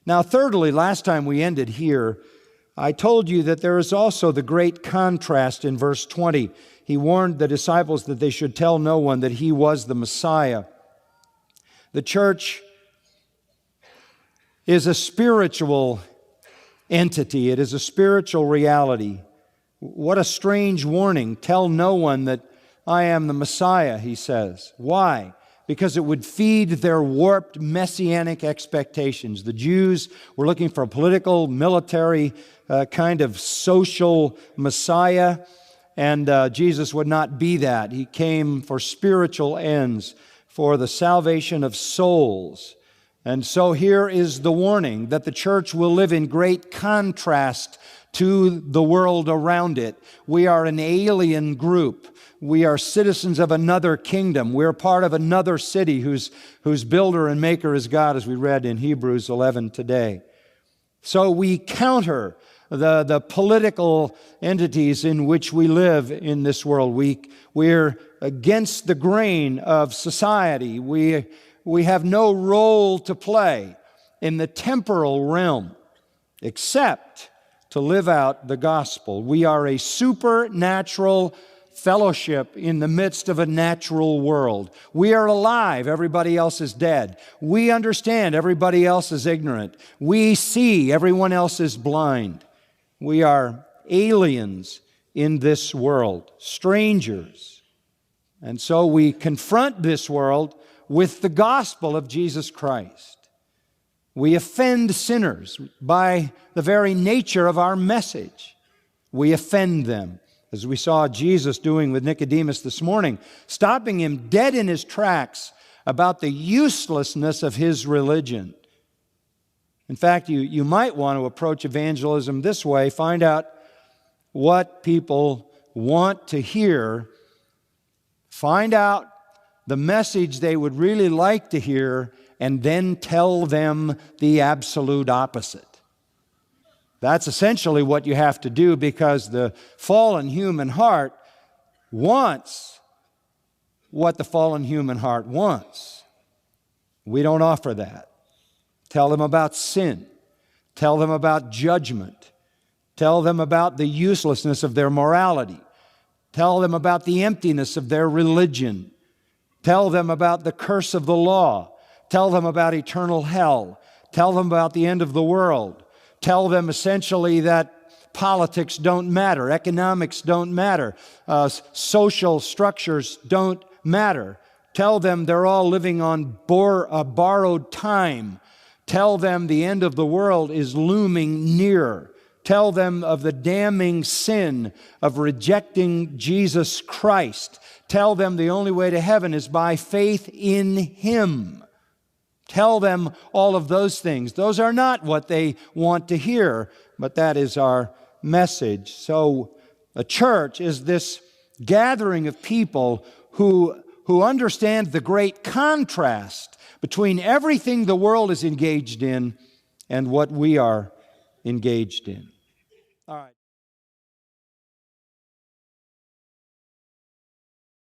Now, thirdly, last time we ended here, I told you that there is also the great contrast in verse 20. He warned the disciples that they should tell no one that He was the Messiah. The church is a spiritual entity. It is a spiritual reality. What a strange warning. Tell no one that I am the Messiah, He says. Why? Because it would feed their warped messianic expectations. The Jews were looking for a political, military, kind of social Messiah, and Jesus would not be that. He came for spiritual ends, for the salvation of souls. And so here is the warning that the church will live in great contrast to the world around it. We are an alien group. We are citizens of another kingdom. We're part of another city whose builder and maker is God, as we read in Hebrews 11 today. So we counter the political entities in which we live in this world. We're against the grain of society. We have no role to play in the temporal realm except to live out the gospel. We are a supernatural fellowship in the midst of a natural world. We are alive, everybody else is dead. We understand, everybody else is ignorant. We see, everyone else is blind. We are aliens in this world, strangers. And so we confront this world with the gospel of Jesus Christ. We offend sinners by the very nature of our message. We offend them, as we saw Jesus doing with Nicodemus this morning, stopping him dead in his tracks about the uselessness of his religion. In fact, you might want to approach evangelism this way: find out what people want to hear, find out the message they would really like to hear, and then tell them the absolute opposite. That's essentially what you have to do, because the fallen human heart wants what the fallen human heart wants. We don't offer that. Tell them about sin. Tell them about judgment. Tell them about the uselessness of their morality. Tell them about the emptiness of their religion. Tell them about the curse of the law. Tell them about eternal hell. Tell them about the end of the world. Tell them essentially that politics don't matter, economics don't matter, social structures don't matter. Tell them they're all living on borrowed time. Tell them the end of the world is looming near. Tell them of the damning sin of rejecting Jesus Christ. Tell them the only way to heaven is by faith in Him. Tell them all of those things. Those are not what they want to hear, but that is our message. So a church is this gathering of people who understand the great contrast between everything the world is engaged in and what we are engaged in. All right.